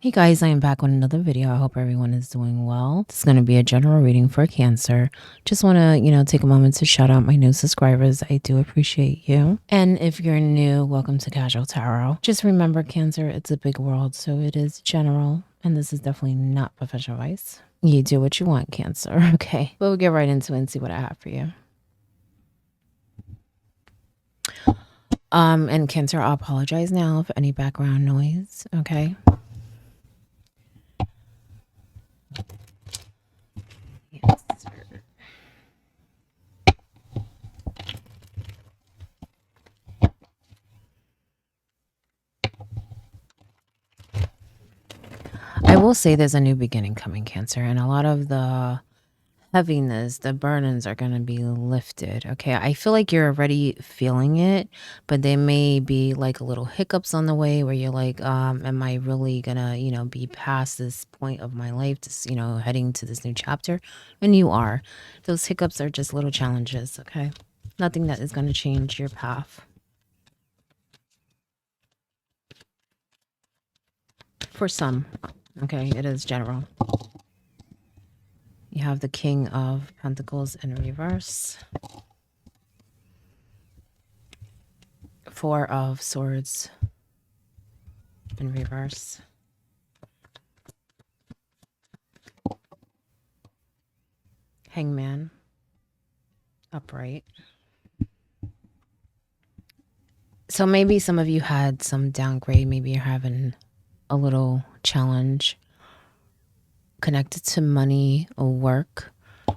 Hey guys, I am back with another video. I hope everyone is doing well. This is going to be a general reading for Cancer. Just want to, take a moment to shout out my new subscribers. I do appreciate you. And if you're new, welcome to Casual Tarot. Just remember, Cancer, it's a big world, so it is general. And this is definitely not professional advice. You do what you want, Cancer, okay? But we'll get right into it and see what I have for you. And Cancer, I'll apologize now for any background noise, okay? Yes. I will say there's a new beginning coming, Cancer, and a lot of the heaviness, the burdens are going to be lifted. Okay. I feel like you're already feeling it, but there may be like little hiccups on the way where you're like, am I really gonna, be past this point of my life, just, heading to this new chapter? And you are. Those hiccups are just little challenges, okay? Nothing that is going to change your path. For some, okay, it is general. You have the King of Pentacles in reverse. Four of Swords in reverse. Hangman upright. So maybe some of you had some downgrade. Maybe you're having a little challenge connected to money or work,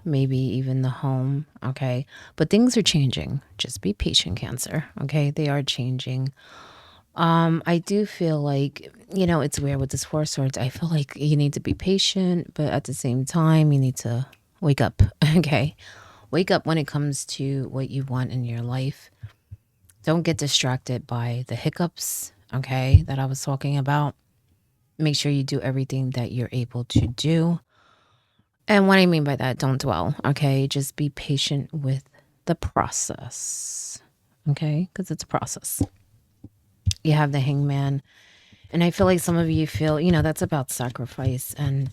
maybe even the home. Okay. But things are changing. Just be patient, Cancer. Okay. They are changing. I do feel like, it's weird with this Four of Swords. I feel like you need to be patient, but at the same time, you need to wake up. Okay. Wake up when it comes to what you want in your life. Don't get distracted by the hiccups, okay, that I was talking about. Make sure you do everything that you're able to do. And what I mean by that, don't dwell, okay? Just be patient with the process, okay? Because it's a process. You have the Hangman. And I feel like some of you feel, that's about sacrifice. And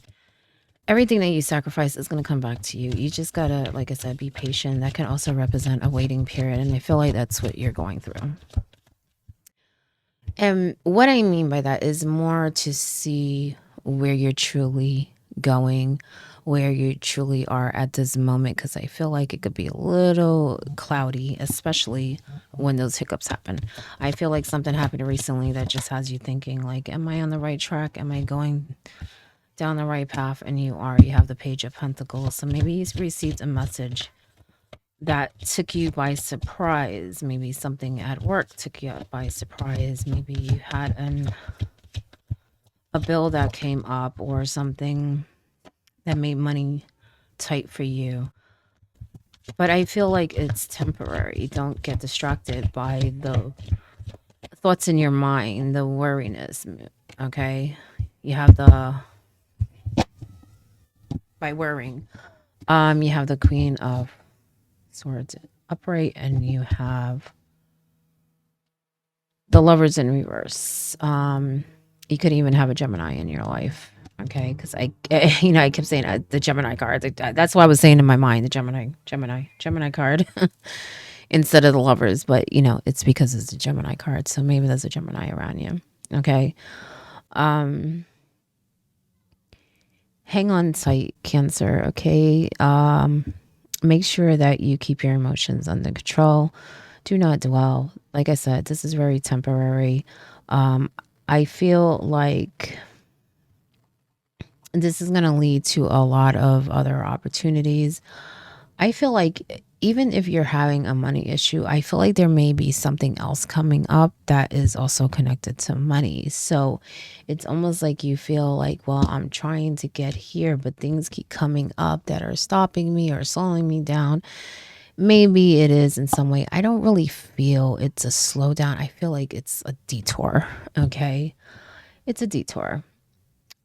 everything that you sacrifice is going to come back to you. You just got to, like I said, be patient. That can also represent a waiting period. And I feel like that's what you're going through. And what I mean by that is more to see where you're truly going, where you truly are at this moment, because I feel like it could be a little cloudy, especially when those hiccups happen. I feel like something happened recently that just has you thinking like, am I on the right track? Am I going down the right path? And you are. You have the Page of Pentacles. So maybe you received a message that took you by surprise. Maybe something at work took you by surprise. Maybe you had a bill that came up or something that made money tight for you. But I feel like it's temporary. Don't get distracted by the thoughts in your mind, the worriness. Okay. You have by worrying, you have the Queen of Swords upright, and you have the Lovers in reverse. You could even have a Gemini in your life, okay? Because I kept saying the Gemini card. That's what I was saying in my mind, the Gemini card instead of the Lovers. But it's because it's a Gemini card, so maybe there's a Gemini around you, okay? Hang on tight, Cancer, okay? Make sure that you keep your emotions under control. Do not dwell. Like I said, this is very temporary. I feel like this is going to lead to a lot of other opportunities. I feel like even if you're having a money issue, I feel like there may be something else coming up that is also connected to money. So it's almost like you feel like, well, I'm trying to get here, but things keep coming up that are stopping me or slowing me down. Maybe it is in some way. I don't really feel it's a slowdown. I feel like it's a detour. Okay. It's a detour.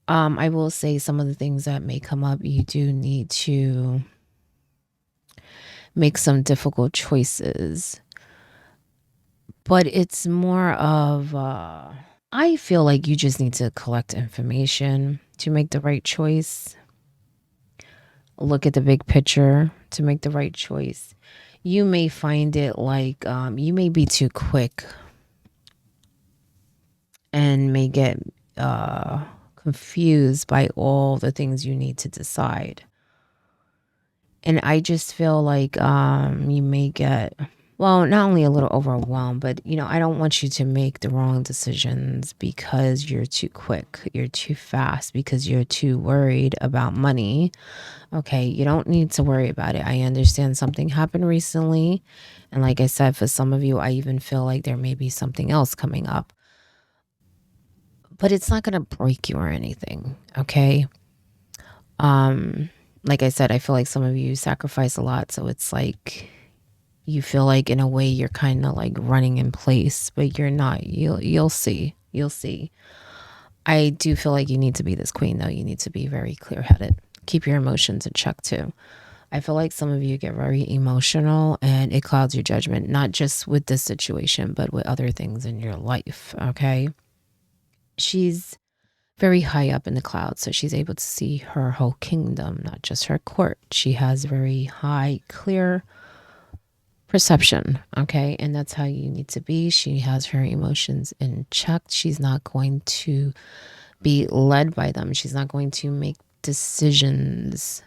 I will say some of the things that may come up, you do need to make some difficult choices. But it's more of I feel like you just need to collect information to make the right choice. Look at the big picture to make the right choice. You may find it like you may be too quick and may get confused by all the things you need to decide. And I just feel like you may get, well, not only a little overwhelmed, but I don't want you to make the wrong decisions because you're too quick, you're too fast, because you're too worried about money. Okay, you don't need to worry about it. I understand something happened recently. And like I said, for some of you, I even feel like there may be something else coming up. But it's not going to break you or anything. Okay. Like I said, I feel like some of you sacrifice a lot. So it's like you feel like in a way you're kind of like running in place, but you're not. You'll see. You'll see. I do feel like you need to be this queen though. You need to be very clear-headed. Keep your emotions in check too. I feel like some of you get very emotional and it clouds your judgment, not just with this situation, but with other things in your life. Okay. She's very high up in the clouds, so she's able to see her whole kingdom, not just her court. She has very high, clear perception. Okay. And that's how you need to be. She has her emotions in check. She's not going to be led by them. She's not going to make decisions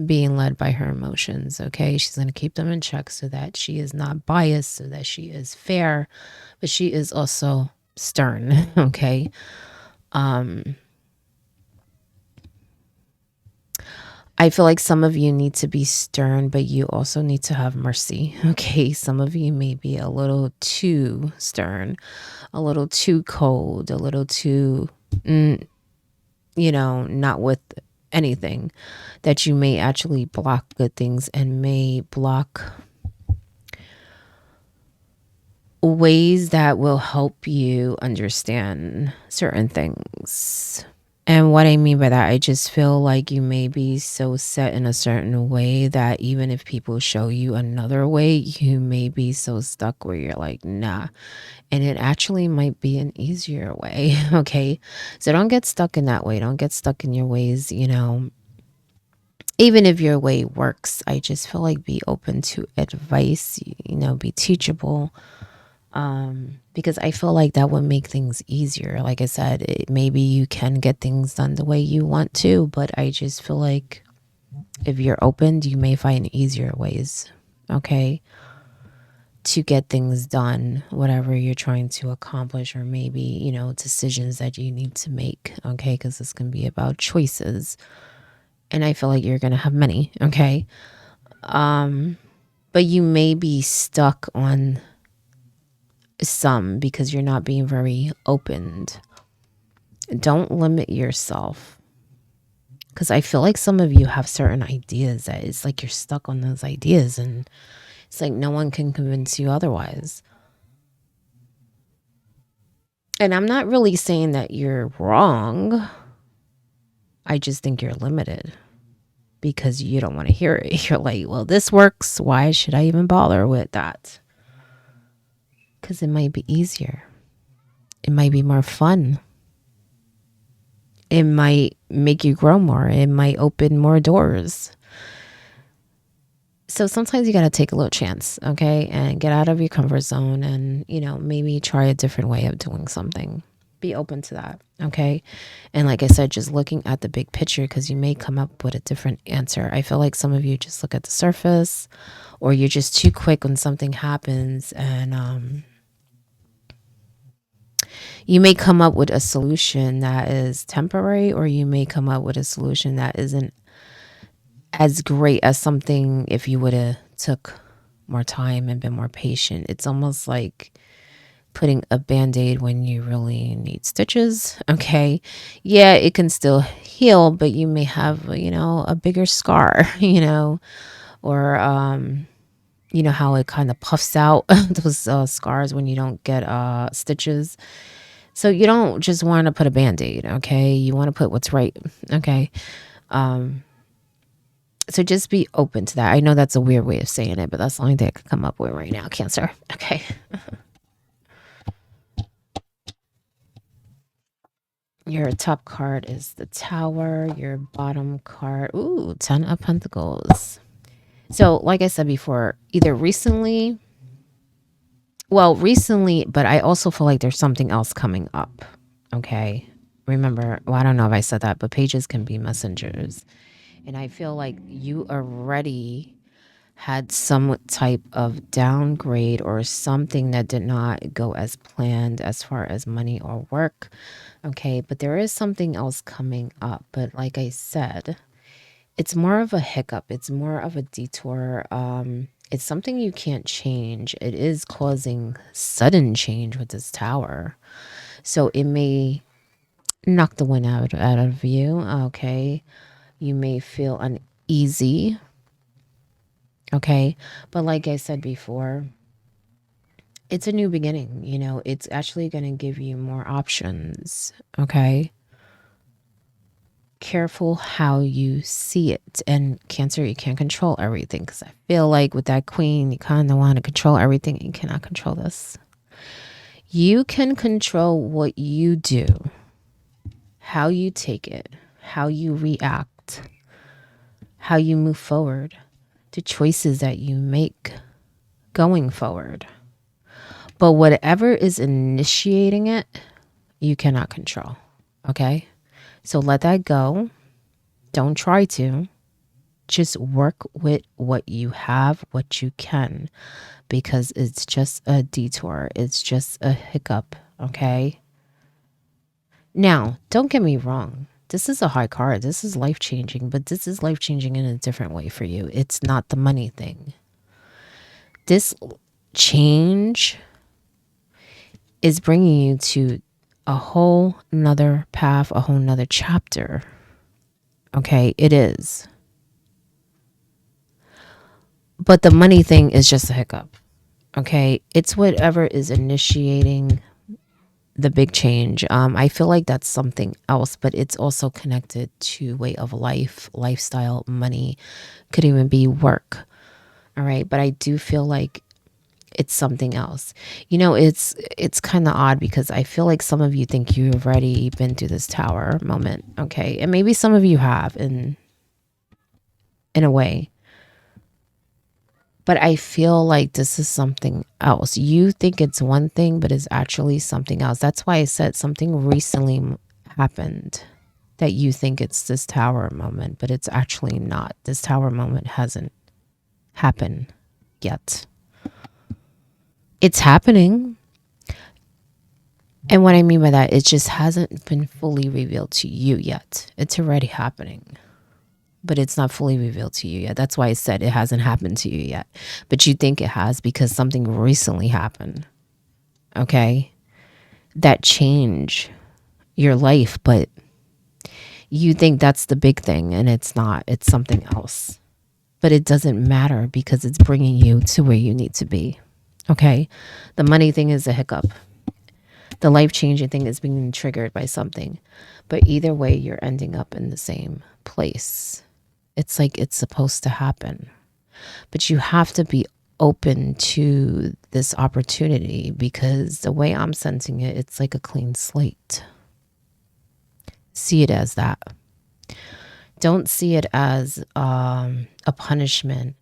being led by her emotions. Okay. She's going to keep them in check so that she is not biased, so that she is fair, but she is also stern. Okay. I feel like some of you need to be stern, but you also need to have mercy. Okay. Some of you may be a little too stern, a little too cold, a little too, not with anything, that you may actually block good things and may block ways that will help you understand certain things. And what I mean by that, I just feel like you may be so set in a certain way that even if people show you another way, you may be so stuck where you're like, nah. And it actually might be an easier way. Okay. So don't get stuck in that way. Don't get stuck in your ways, Even if your way works, I just feel like be open to advice, be teachable. Because I feel like that would make things easier. Like I said, maybe you can get things done the way you want to, but I just feel like if you're open, you may find easier ways, okay, to get things done, whatever you're trying to accomplish, or maybe, decisions that you need to make, okay, because this can be about choices. And I feel like you're going to have many, okay? But you may be stuck on some because you're not being very opened. Don't limit yourself, because I feel like some of you have certain ideas that it's like you're stuck on those ideas and it's like no one can convince you otherwise. And I'm not really saying that you're wrong. I just think you're limited because you don't want to hear it. You're like, well, this works. Why should I even bother with that? Because it might be easier. It might be more fun. It might make you grow more. It might open more doors. So sometimes you got to take a little chance, okay? And get out of your comfort zone and, maybe try a different way of doing something. Be open to that, okay? And like I said, just looking at the big picture, because you may come up with a different answer. I feel like some of you just look at the surface, or you're just too quick when something happens, and you may come up with a solution that is temporary, or you may come up with a solution that isn't as great as something if you would have took more time and been more patient. It's almost like putting a band-aid when you really need stitches. Okay. Yeah, it can still heal, but you may have, a bigger scar, or, how it kind of puffs out those scars when you don't get stitches. So you don't just want to put a band-aid. Okay. You want to put what's right. Okay. So just be open to that. I know that's a weird way of saying it, but that's the only thing I could come up with right now, Cancer. Okay. Your top card is the Tower. Your bottom card, ooh, 10 of Pentacles. So, like I said before, either recently, but I also feel like there's something else coming up. Okay. Remember, well, I don't know if I said that, but pages can be messengers. And I feel like you already had some type of downgrade or something that did not go as planned as far as money or work. Okay. But there is something else coming up. But like I said, it's more of a hiccup. It's more of a detour. It's something you can't change. It is causing sudden change with this tower. So it may knock the wind out of you. Okay. You may feel uneasy. Okay. But like I said before, it's a new beginning. You know, it's actually going to give you more options. Okay. Careful how you see it. And Cancer, you can't control everything, because I feel like with that Queen, you kind of want to control everything, and you cannot control this. You can control what you do, how you take it, how you react, how you move forward, the choices that you make going forward. But whatever is initiating it, you cannot control. Okay? So let that go. Don't try to. Just work with what you have, what you can, because it's just a detour. It's just a hiccup. Okay? Now, don't get me wrong. This is a high card. This is life changing, but this is life changing in a different way for you. It's not the money thing. This change is bringing you to a whole nother path, a whole nother chapter. Okay, it is. But the money thing is just a hiccup. Okay, it's whatever is initiating the big change. I feel like that's something else, but it's also connected to way of life, lifestyle, money, could even be work. All right, but I do feel like it's something else. You know, it's kind of odd, because I feel like some of you think you've already been through this tower moment. Okay, and maybe some of you have in a way. But I feel like this is something else. You think it's one thing, but it's actually something else. That's why I said something recently happened that you think it's this tower moment, but it's actually not. This tower moment hasn't happened yet. It's happening. And what I mean by that, it just hasn't been fully revealed to you yet. It's already happening, but it's not fully revealed to you yet. That's why I said it hasn't happened to you yet. But you think it has because something recently happened. Okay? That changed your life, but you think that's the big thing, and it's not. It's something else. But it doesn't matter, because it's bringing you to where you need to be. Okay? The money thing is a hiccup. The life-changing thing is being triggered by something. But either way, you're ending up in the same place. It's like it's supposed to happen. But you have to be open to this opportunity, because the way I'm sensing it, it's like a clean slate. See it as that. Don't see it as a punishment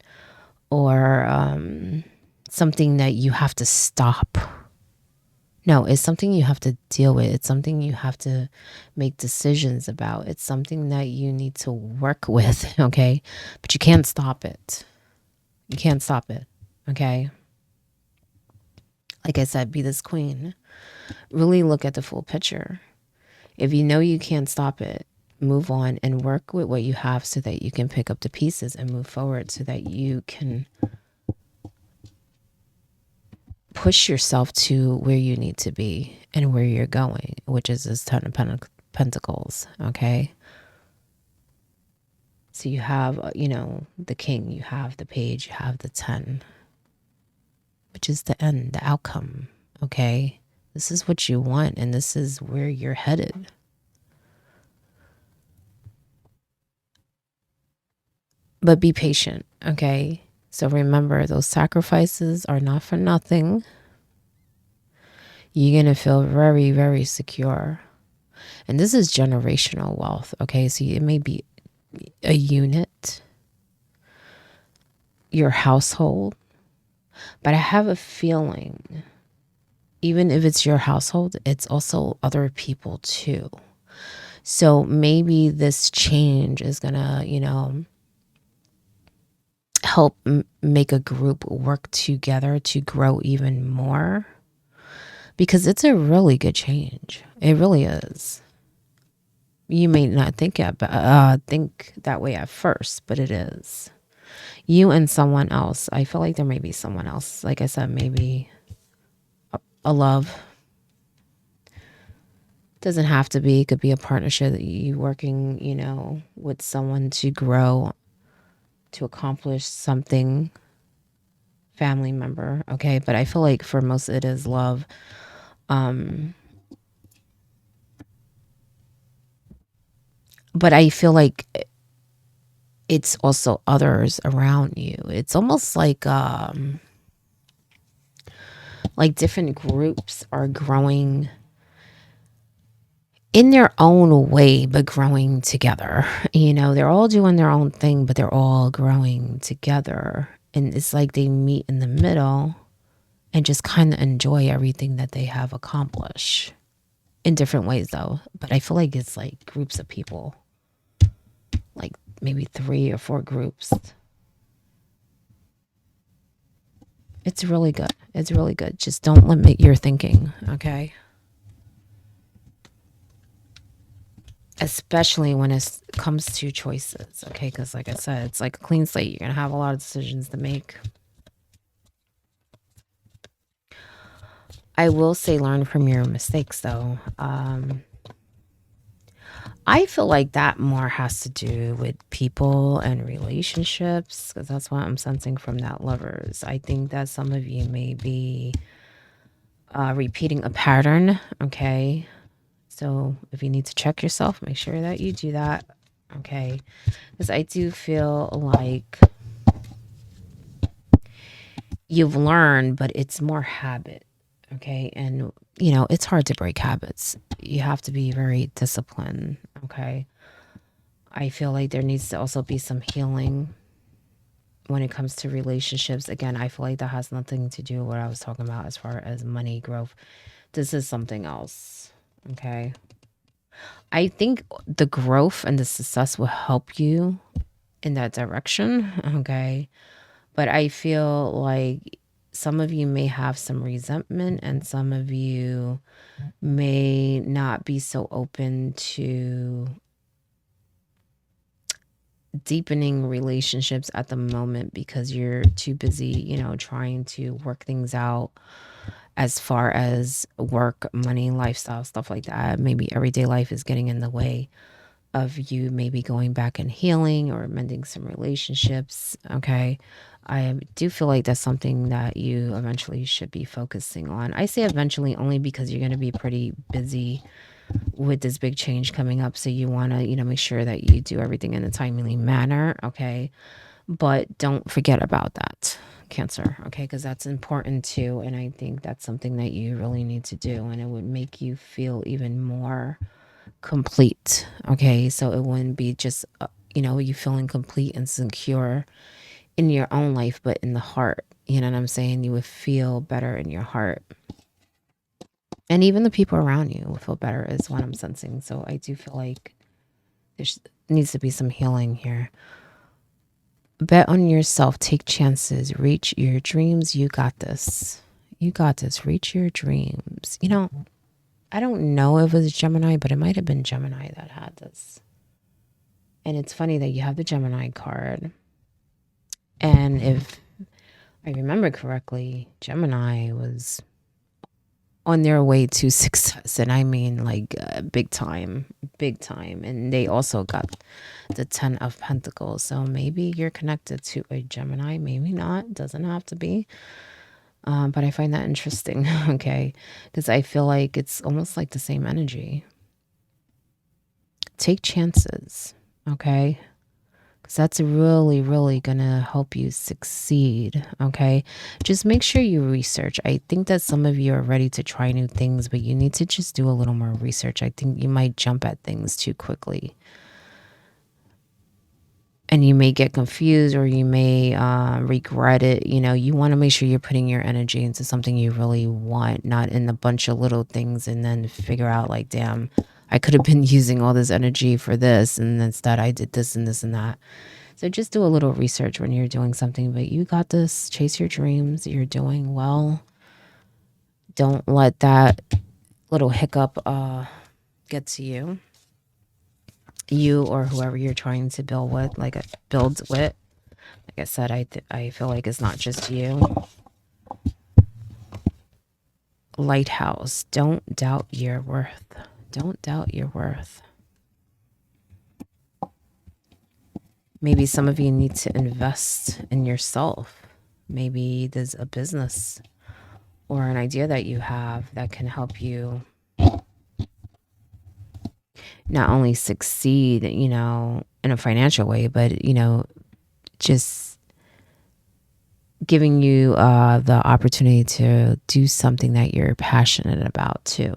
or something that you have to stop. No, it's something you have to deal with. It's something you have to make decisions about. It's something that you need to work with, okay? But you can't stop it. You can't stop it, okay? Like I said, be this queen. Really look at the full picture. If you know you can't stop it, move on and work with what you have so that you can pick up the pieces and move forward, so that you can push yourself to where you need to be and where you're going, which is this 10 of Pentacles, okay? So you have, the king, you have the page, you have the 10, which is the end, the outcome, okay? This is what you want, and this is where you're headed. But be patient, okay? So remember, those sacrifices are not for nothing. You're going to feel very, very secure. And this is generational wealth. Okay. So it may be a unit, your household, but I have a feeling, even if it's your household, it's also other people too. So maybe this change is going to, help make a group work together to grow even more, because it's a really good change. It really is. You may not think that way at first, but it is. You and someone else. I feel like there may be someone else. Like I said, maybe a love. Doesn't have to be. It could be a partnership that you working, with someone to grow, to accomplish something. Family member, okay? But I feel like for most it is love. But I feel like it's also others around you. It's almost like different groups are growing in their own way, but growing together. They're all doing their own thing, but they're all growing together. And it's like they meet in the middle and just kind of enjoy everything that they have accomplished in different ways, though. But I feel like it's like groups of people, like maybe 3 or 4 groups. It's really good. It's really good. Just don't limit your thinking, okay? Especially when it comes to choices, okay? Because like I said, it's like a clean slate. You're going to have a lot of decisions to make. I will say learn from your mistakes, though. I feel like that more has to do with people and relationships, because that's what I'm sensing from that lovers. I think that some of you may be repeating a pattern, okay? So if you need to check yourself, make sure that you do that, okay? Because I do feel like you've learned, but it's more habit, okay? And, it's hard to break habits. You have to be very disciplined, okay? I feel like there needs to also be some healing when it comes to relationships. Again, I feel like that has nothing to do with what I was talking about as far as money growth. This is something else, okay? I think the growth and the success will help you in that direction, okay? But I feel like some of you may have some resentment, and some of you may not be so open to deepening relationships at the moment because you're too busy, trying to work things out as far as work, money, lifestyle, stuff like that. Maybe everyday life is getting in the way of you maybe going back and healing or mending some relationships. Okay. I do feel like that's something that you eventually should be focusing on. I say eventually only because you're going to be pretty busy with this big change coming up. So you want to, make sure that you do everything in a timely manner. Okay. But don't forget about that, Cancer. Okay. Because that's important too. And I think that's something that you really need to do. And it would make you feel even more complete. Okay. So it wouldn't be just, you feeling complete and secure in your own life, but in the heart. You know what I'm saying? You would feel better in your heart. And even the people around you will feel better, is what I'm sensing. So I do feel like there needs to be some healing here. Bet on yourself. Take chances. Reach your dreams. You got this. You got this. Reach your dreams. I don't know if it was Gemini, but it might have been Gemini that had this. And it's funny that you have the Gemini card. And if I remember correctly, Gemini was on their way to success. And I mean like big time, big time. And they also got the 10 of Pentacles. So maybe you're connected to a Gemini, maybe not. Doesn't have to be. But I find that interesting, okay? Because I feel like it's almost like the same energy. Take chances, okay? because that's really, really gonna help you succeed. Okay, just make sure you research. I think that some of you are ready to try new things, but you need to just do a little more research. I think you might jump at things too quickly, and you may get confused, or you may regret it. You want to make sure you're putting your energy into something you really want, not in a bunch of little things, and then figure out like, damn, I could have been using all this energy for this, and instead I did this and this and that. So just do a little research when you're doing something, but you got this. Chase your dreams. You're doing well. Don't let that little hiccup get to you. You or whoever you're trying to build with, build with. Like I said, I feel like it's not just you. Lighthouse. Don't doubt your worth. Don't doubt your worth. Maybe some of you need to invest in yourself. Maybe there's a business or an idea that you have that can help you not only succeed, in a financial way, but, just giving you the opportunity to do something that you're passionate about too.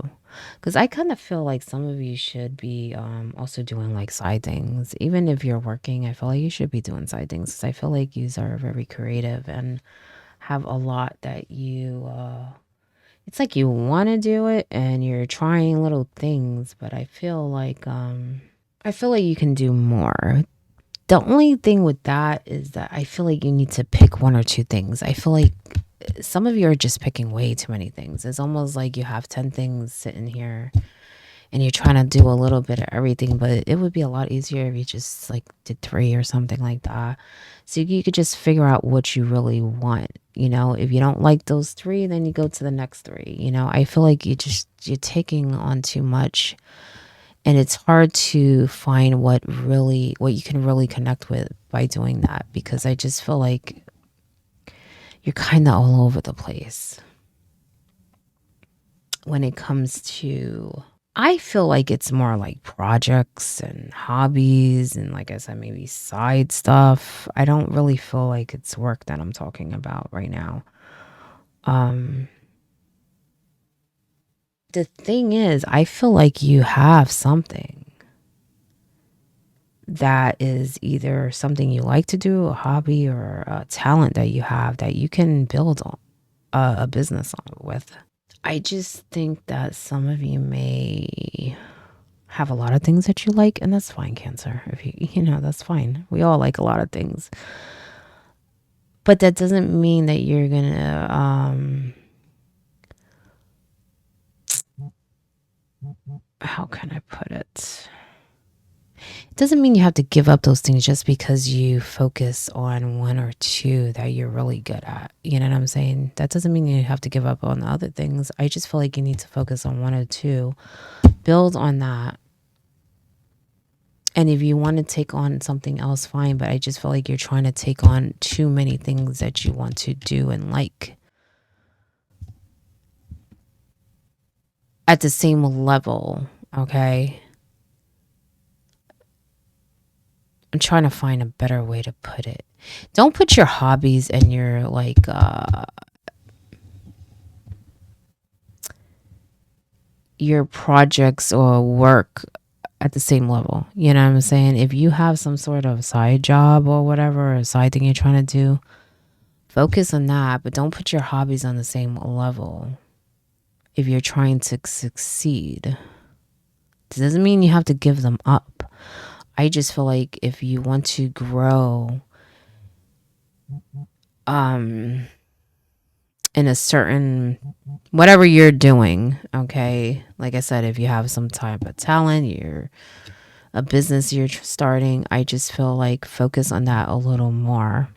Because I kind of feel like some of you should be also doing like side things. Even if you're working, I feel like you should be doing side things. Because I feel like you are very creative and have a lot that it's like you want to do it and you're trying little things, but I feel like you can do more. The only thing with that is that I feel like you need to pick one or two things. I feel like some of you are just picking way too many things. It's almost like you have 10 things sitting here and you're trying to do a little bit of everything, but it would be a lot easier if you just like did three or something like that. So you could just figure out what you really want. If you don't like those three, then you go to the next three. I feel like you're taking on too much, and it's hard to find what you can really connect with by doing that, because I just feel like you're kind of all over the place when it comes to. I feel like it's more like projects and hobbies and, like I said, maybe side stuff. I don't really feel like it's work that I'm talking about right now. Um the thing is, I feel like you have something that is either something you like to do, a hobby, or a talent that you have that you can build on a business on with. I just think that some of you may have a lot of things that you like, and that's fine, Cancer. If that's fine. We all like a lot of things. But that doesn't mean that you're gonna how can I put it? It doesn't mean you have to give up those things just because you focus on one or two that you're really good at. You know what I'm saying? That doesn't mean you have to give up on the other things. I just feel like you need to focus on one or two, build on that. And if you want to take on something else, fine. But I just feel like you're trying to take on too many things that you want to do and like at the same level. Okay. I'm trying to find a better way to put it. Don't put your hobbies and your projects or work at the same level. You know what I'm saying? If you have some sort of side job or whatever, a side thing you're trying to do, focus on that, but don't put your hobbies on the same level if you're trying to succeed. This doesn't mean you have to give them up. I just feel like if you want to grow in a certain whatever you're doing, okay? Like I said, if you have some type of talent, you're a business you're starting, I just feel like focus on that a little more.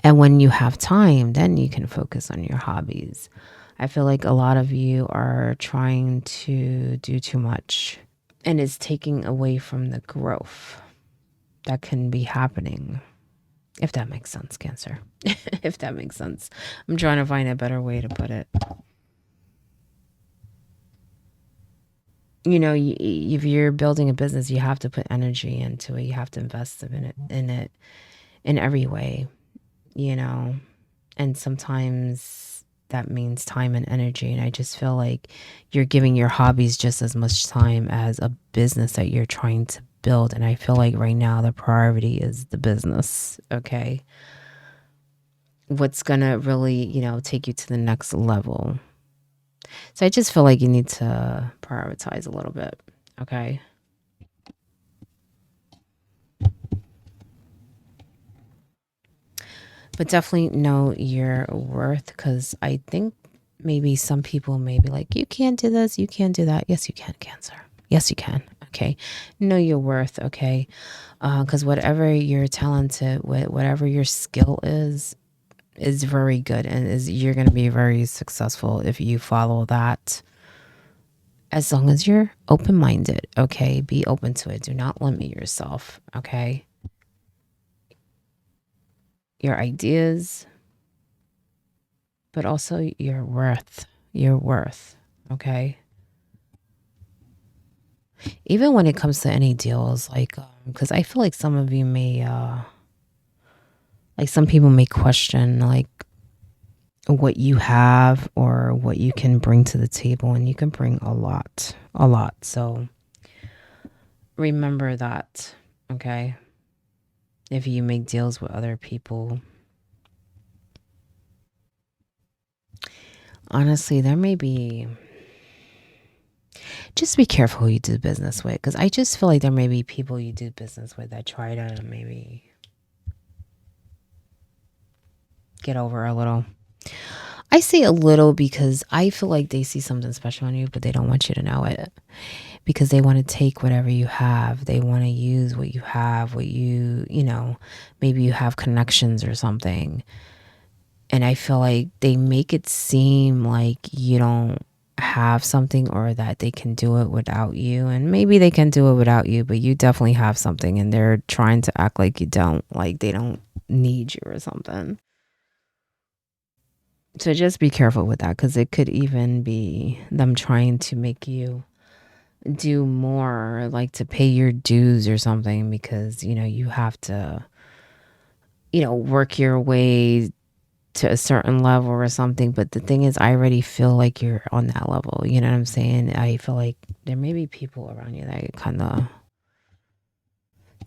And when you have time, then you can focus on your hobbies. I feel like a lot of you are trying to do too much, and it's taking away from the growth that can be happening. If that makes sense, Cancer. If that makes sense. I'm trying to find a better way to put it. if you're building a business, you have to put energy into it. You have to invest in it in every way, you know. And sometimes that means time and energy. And I just feel like you're giving your hobbies just as much time as a business that you're trying to build. And I feel like right now the priority is the business. Okay. What's going to really, take you to the next level. So I just feel like you need to prioritize a little bit. Okay. But definitely know your worth, because I think maybe some people may be like, you can't do this, you can't do that. Yes, you can, Cancer. Yes, you can. Okay. Know your worth. Okay. Because whatever you're talented with, whatever your skill is very good, and is you're going to be very successful if you follow that, as long as you're open-minded. Okay. Be open to it. Do not limit yourself. Okay. Your ideas, but also your worth. Your worth. Okay. Even when it comes to any deals, like, because I feel like some of you may, like, some people may question, like, what you have or what you can bring to the table, and you can bring a lot, a lot. So remember that. Okay. If you make deals with other people, honestly, there may be, just be careful who you do business with, because I just feel like there may be people you do business with that try to maybe get over a little. I say a little because I feel like they see something special in you, but they don't want you to know it, because they want to take whatever you have. They want to use what you have, maybe you have connections or something. And I feel like they make it seem like you don't have something, or that they can do it without you. And maybe they can do it without you, but you definitely have something, and they're trying to act like you don't, like they don't need you or something. So just be careful with that, because it could even be them trying to make you do more, like to pay your dues or something, because, you have to, work your way to a certain level or something. But the thing is, I already feel like you're on that level. You know what I'm saying? I feel like there may be people around you that kind of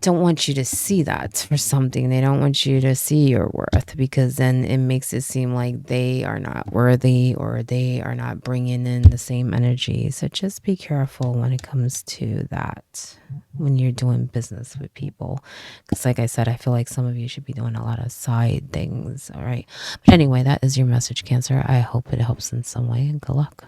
don't want you to see that for something. They don't want you to see your worth, because then it makes it seem like they are not worthy, or they are not bringing in the same energy. So just be careful when it comes to that, when you're doing business with people. Because, like I said, I feel like some of you should be doing a lot of side things. All right. But anyway, that is your message, Cancer. I hope it helps in some way, and good luck.